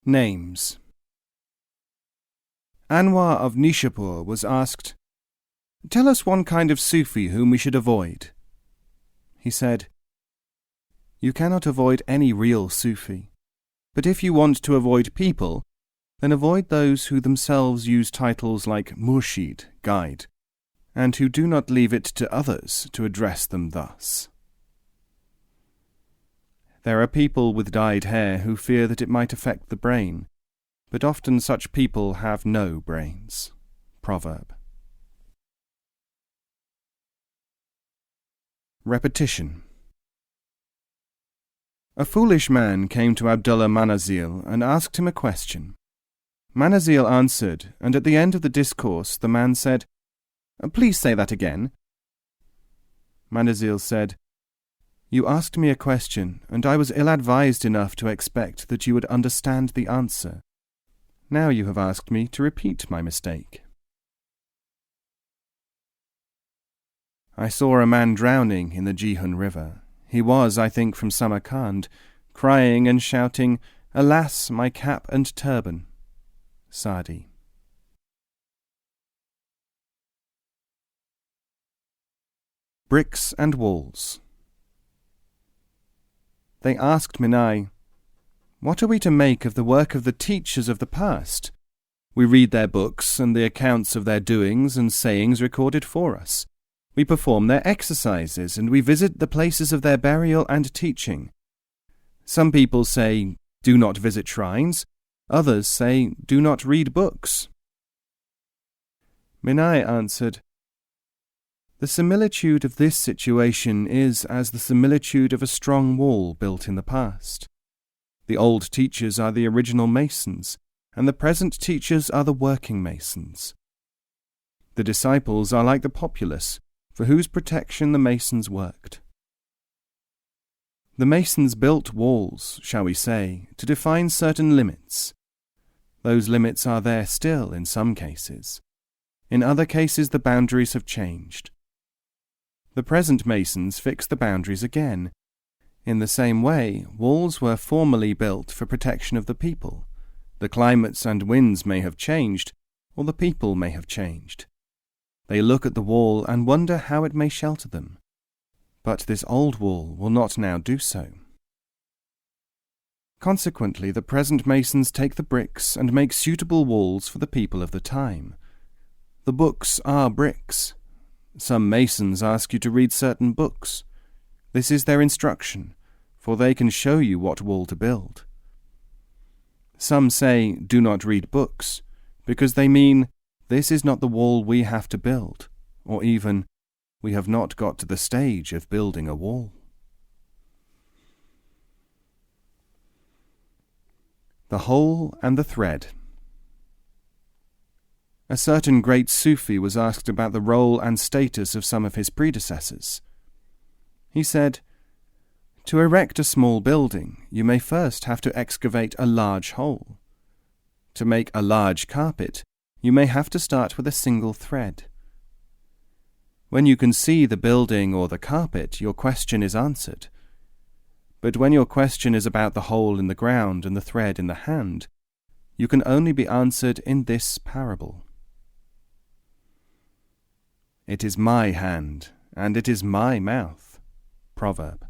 Names. Anwar of Nishapur was asked, "Tell us one kind of Sufi whom we should avoid." He said, "You cannot avoid any real Sufi, but if you want to avoid people, then avoid those who themselves use titles like Murshid, guide, and who do not leave it to others to address them thus." There are people with dyed hair who fear that it might affect the brain, but often such people have no brains. Proverb. Repetition. A foolish man came to Abdullah Manazil and asked him a question. Manazil answered, and at the end of the discourse the man said, "Please say that again." Manazil said, "You asked me a question, and I was ill-advised enough to expect that you would understand the answer. Now you have asked me to repeat my mistake." I saw a man drowning in the Jihun River. He was, I think, from Samarkand, crying and shouting, "Alas, my cap and turban." Sadi. Bricks and walls. They asked Minai, "What are we to make of the work of the teachers of the past? We read their books and the accounts of their doings and sayings recorded for us. We perform their exercises and we visit the places of their burial and teaching. Some people say, 'Do not visit shrines.' Others say, 'Do not read books.'" Minai answered, "The similitude of this situation is as the similitude of a strong wall built in the past. The old teachers are the original masons, and the present teachers are the working masons. The disciples are like the populace, for whose protection the masons worked. The masons built walls, shall we say, to define certain limits. Those limits are there still in some cases. In other cases the boundaries have changed. The present masons fix the boundaries again. In the same way, walls were formerly built for protection of the people. The climates and winds may have changed, or the people may have changed. They look at the wall and wonder how it may shelter them. But this old wall will not now do so. Consequently, the present masons take the bricks and make suitable walls for the people of the time. The books are bricks. Some masons ask you to read certain books. This is their instruction, for they can show you what wall to build. Some say, "Do not read books," because they mean, "This is not the wall we have to build," or even, "We have not got to the stage of building a wall." The hole and the thread. A certain great Sufi was asked about the role and status of some of his predecessors. He said, "To erect a small building, you may first have to excavate a large hole. To make a large carpet, you may have to start with a single thread. When you can see the building or the carpet, your question is answered. But when your question is about the hole in the ground and the thread in the hand, you can only be answered in this parable. It is my hand, and it is my mouth. Proverb.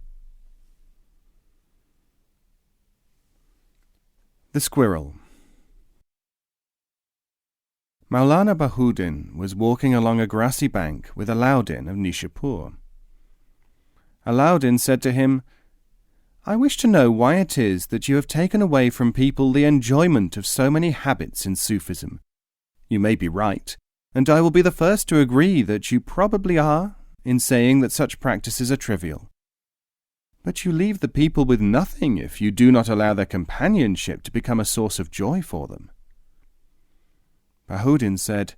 The Squirrel. Maulana Bahaudin was walking along a grassy bank with Alauddin of Nishapur. Alauddin said to him, "I wish to know why it is that you have taken away from people the enjoyment of so many habits in Sufism. You may be right, and I will be the first to agree that you probably are in saying that such practices are trivial. But you leave the people with nothing if you do not allow their companionship to become a source of joy for them." Bahaudin said,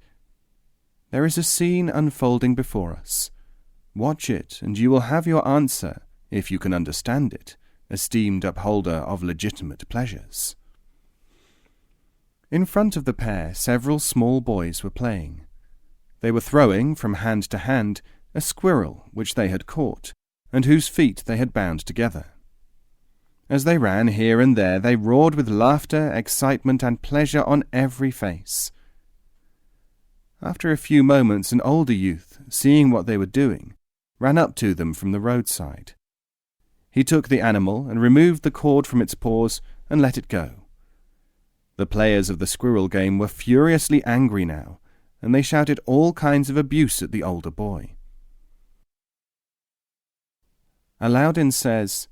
"There is a scene unfolding before us. Watch it, and you will have your answer, if you can understand it, esteemed upholder of legitimate pleasures." In front of the pair, several small boys were playing. They were throwing, from hand to hand, a squirrel which they had caught, and whose feet they had bound together. As they ran here and there, they roared with laughter, excitement, and pleasure on every face. After a few moments, an older youth, seeing what they were doing, ran up to them from the roadside. He took the animal and removed the cord from its paws and let it go. The players of the squirrel game were furiously angry now, and they shouted all kinds of abuse at the older boy. Aladdin says,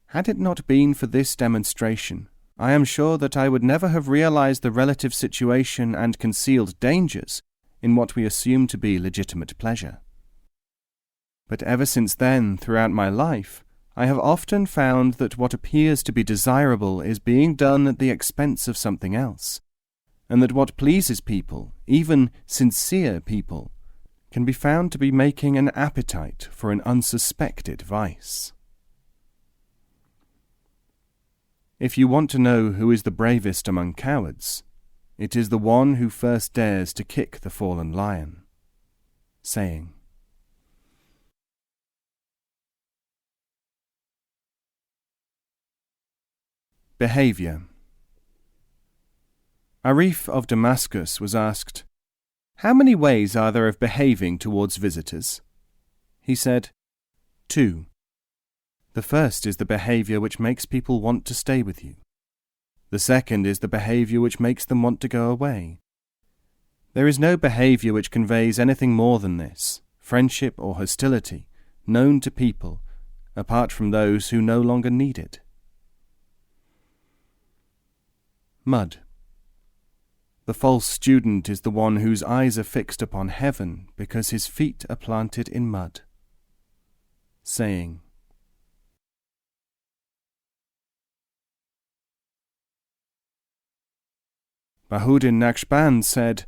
"Had it not been for this demonstration, I am sure that I would never have realized the relative situation and concealed dangers in what we assume to be legitimate pleasure. But ever since then, throughout my life, I have often found that what appears to be desirable is being done at the expense of something else, and that what pleases people, even sincere people, can be found to be making an appetite for an unsuspected vice." If you want to know who is the bravest among cowards, it is the one who first dares to kick the fallen lion. Saying. Behaviour. Arif of Damascus was asked, "How many ways are there of behaving towards visitors?" He said, 2. The first is the behaviour which makes people want to stay with you. The second is the behaviour which makes them want to go away. There is no behaviour which conveys anything more than this, friendship or hostility, known to people, apart from those who no longer need it. Mud. The false student is the one whose eyes are fixed upon heaven because his feet are planted in mud. Saying. Bahaudin Naqshband said,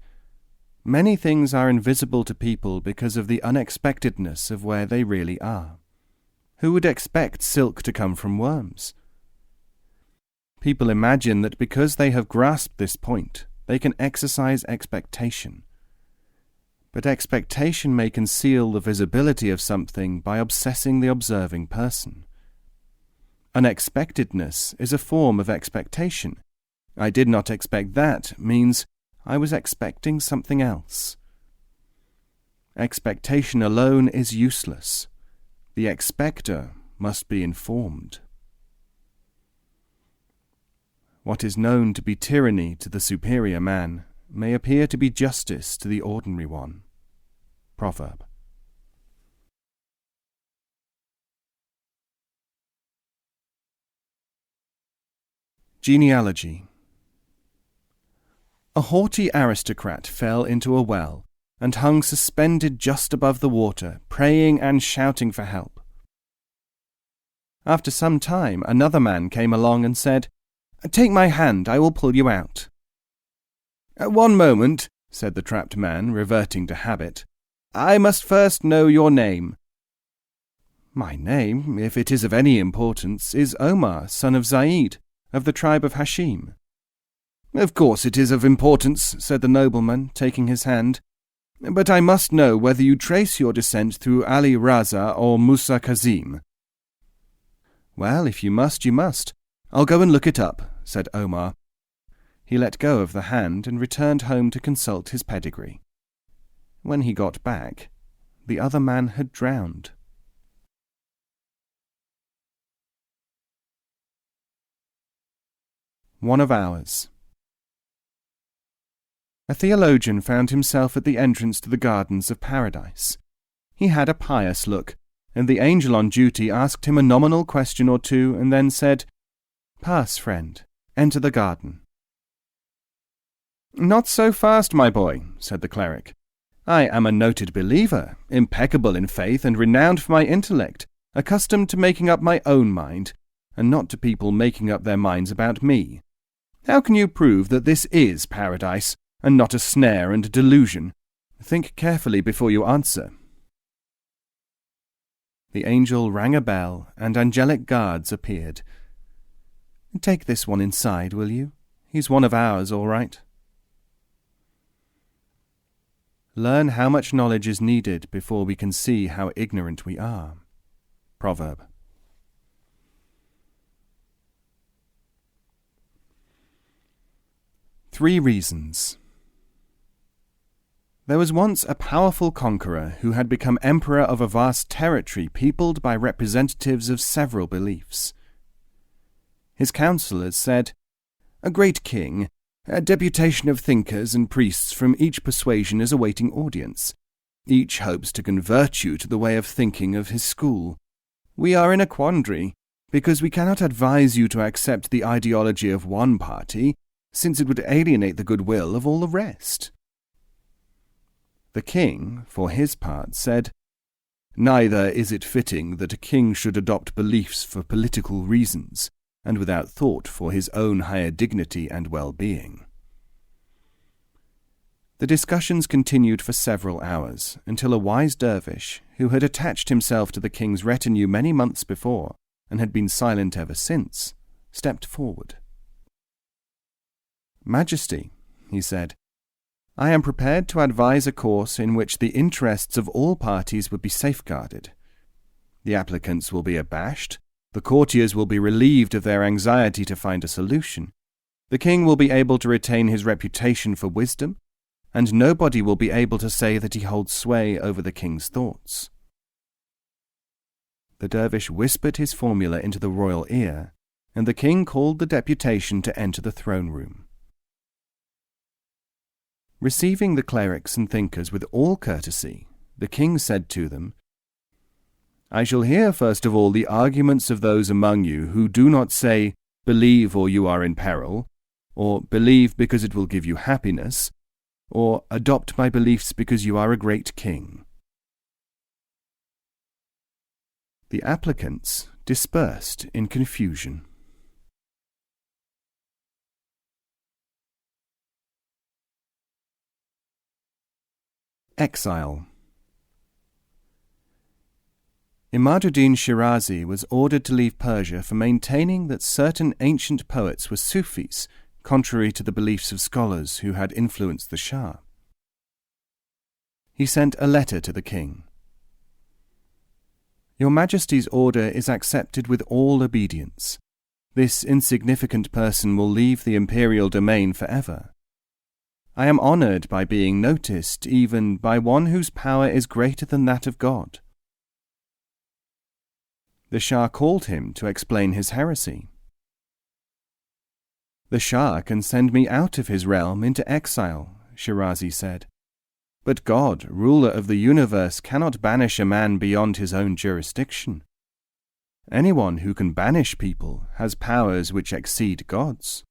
"Many things are invisible to people because of the unexpectedness of where they really are. Who would expect silk to come from worms? People imagine that because they have grasped this point, they can exercise expectation. But expectation may conceal the visibility of something by obsessing the observing person. Unexpectedness is a form of expectation. I did not expect that means I was expecting something else. Expectation alone is useless. The expector must be informed. What is known to be tyranny to the superior man may appear to be justice to the ordinary one. Proverb. Genealogy. A haughty aristocrat fell into a well and hung suspended just above the water, praying and shouting for help. After some time, another man came along and said, "Take my hand, I will pull you out." "One moment," said the trapped man, reverting to habit. "I must first know your name." "My name, if it is of any importance, is Omar, son of Zaid, of the tribe of Hashim." "Of course it is of importance," said the nobleman, taking his hand. "But I must know whether you trace your descent through Ali Raza or Musa Kazim." "Well, if you must, you must. I'll go and look it up," said Omar. He let go of the hand and returned home to consult his pedigree. When he got back, the other man had drowned. One of ours. A theologian found himself at the entrance to the gardens of paradise. He had a pious look, and the angel on duty asked him a nominal question or two and then said, "Pass, friend, enter the garden." "Not so fast, my boy," said the cleric. "I am a noted believer, impeccable in faith and renowned for my intellect, accustomed to making up my own mind, and not to people making up their minds about me. How can you prove that this is paradise, and not a snare and a delusion? Think carefully before you answer." The angel rang a bell, and angelic guards appeared. "Take this one inside, will you? He's one of ours, all right." Learn how much knowledge is needed before we can see how ignorant we are. Proverb. 3 reasons. There was once a powerful conqueror who had become emperor of a vast territory peopled by representatives of several beliefs. His councillors said, "A great king, a deputation of thinkers and priests from each persuasion is awaiting audience. Each hopes to convert you to the way of thinking of his school. We are in a quandary, because we cannot advise you to accept the ideology of one party, since it would alienate the goodwill of all the rest." The king, for his part, said, "Neither is it fitting that a king should adopt beliefs for political reasons, and without thought for his own higher dignity and well-being." The discussions continued for several hours, until a wise dervish, who had attached himself to the king's retinue many months before, and had been silent ever since, stepped forward. "Majesty," he said, "I am prepared to advise a course in which the interests of all parties would be safeguarded. The applicants will be abashed, the courtiers will be relieved of their anxiety to find a solution, the king will be able to retain his reputation for wisdom, and nobody will be able to say that he holds sway over the king's thoughts." The dervish whispered his formula into the royal ear, and the king called the deputation to enter the throne room. Receiving the clerics and thinkers with all courtesy, the king said to them, "I shall hear first of all the arguments of those among you who do not say, 'Believe or you are in peril,' or 'Believe because it will give you happiness,' or 'Adopt my beliefs because you are a great king.'" The applicants dispersed in confusion. Exile. Imaduddin Shirazi was ordered to leave Persia for maintaining that certain ancient poets were Sufis, contrary to the beliefs of scholars who had influenced the Shah. He sent a letter to the king. "Your Majesty's order is accepted with all obedience. This insignificant person will leave the imperial domain forever. I am honoured by being noticed even by one whose power is greater than that of God." The Shah called him to explain his heresy. "The Shah can send me out of his realm into exile," Shirazi said. "But God, ruler of the universe, cannot banish a man beyond his own jurisdiction. Anyone who can banish people has powers which exceed God's."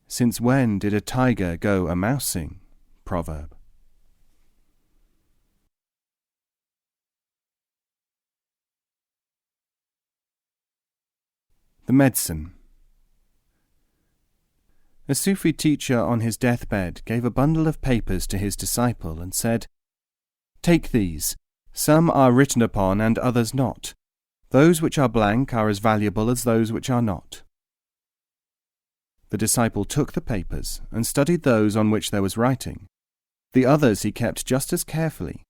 "Since when did a tiger go a-mousing?" Proverb. The medicine. A Sufi teacher on his deathbed gave a bundle of papers to his disciple and said, "Take these. Some are written upon and others not. Those which are blank are as valuable as those which are not." The disciple took the papers and studied those on which there was writing. The others he kept just as carefully,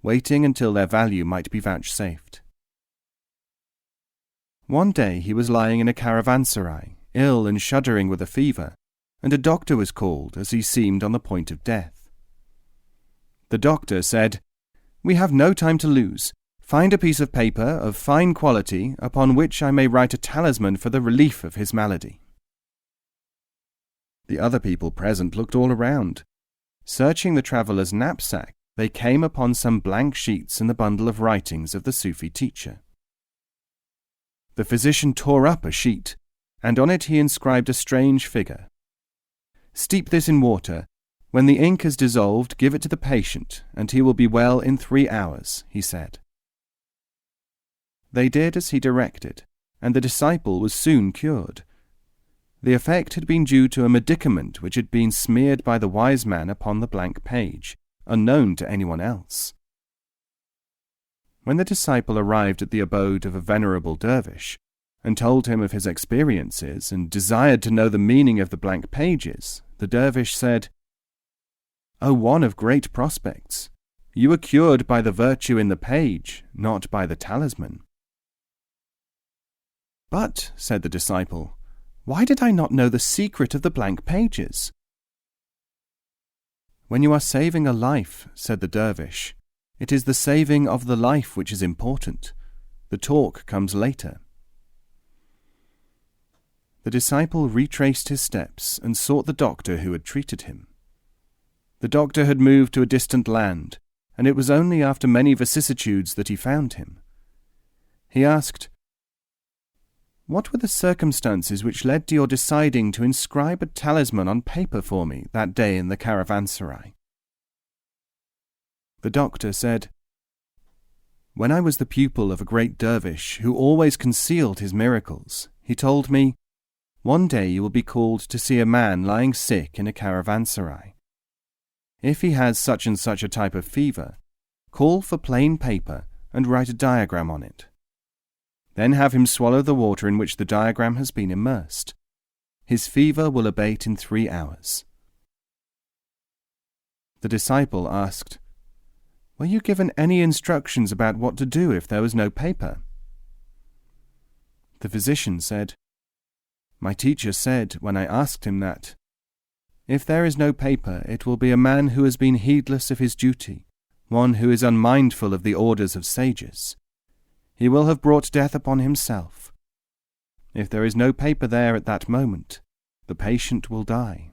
waiting until their value might be vouchsafed. One day he was lying in a caravanserai, ill and shuddering with a fever, and a doctor was called as he seemed on the point of death. The doctor said, "We have no time to lose. Find a piece of paper of fine quality upon which I may write a talisman for the relief of his malady." The other people present looked all around. Searching the traveller's knapsack, they came upon some blank sheets in the bundle of writings of the Sufi teacher. The physician tore up a sheet, and on it he inscribed a strange figure. "Steep this in water. When the ink is dissolved, give it to the patient, and he will be well in 3 hours," he said. They did as he directed, and the disciple was soon cured. The effect had been due to a medicament which had been smeared by the wise man upon the blank page, unknown to anyone else. When the disciple arrived at the abode of a venerable dervish, and told him of his experiences and desired to know the meaning of the blank pages, the dervish said, "O one of great prospects, you were cured by the virtue in the page, not by the talisman." "But," said the disciple, Why did I not know the secret of the blank pages? When you are saving a life, said the dervish, it is the saving of the life which is important. The talk comes later. The disciple retraced his steps and sought the doctor who had treated him. The doctor had moved to a distant land, and it was only after many vicissitudes that he found him. He asked, "What were the circumstances which led to your deciding to inscribe a talisman on paper for me that day in the caravanserai?" The doctor said, "When I was the pupil of a great dervish who always concealed his miracles, he told me, 'One day you will be called to see a man lying sick in a caravanserai. If he has such and such a type of fever, call for plain paper and write a diagram on it. Then have him swallow the water in which the diagram has been immersed. His fever will abate in 3 hours.'" The disciple asked, "Were you given any instructions about what to do if there was no paper?" The physician said, "My teacher said, when I asked him that, 'If there is no paper, it will be a man who has been heedless of his duty, one who is unmindful of the orders of sages. He will have brought death upon himself. If there is no paper there at that moment, the patient will die.'"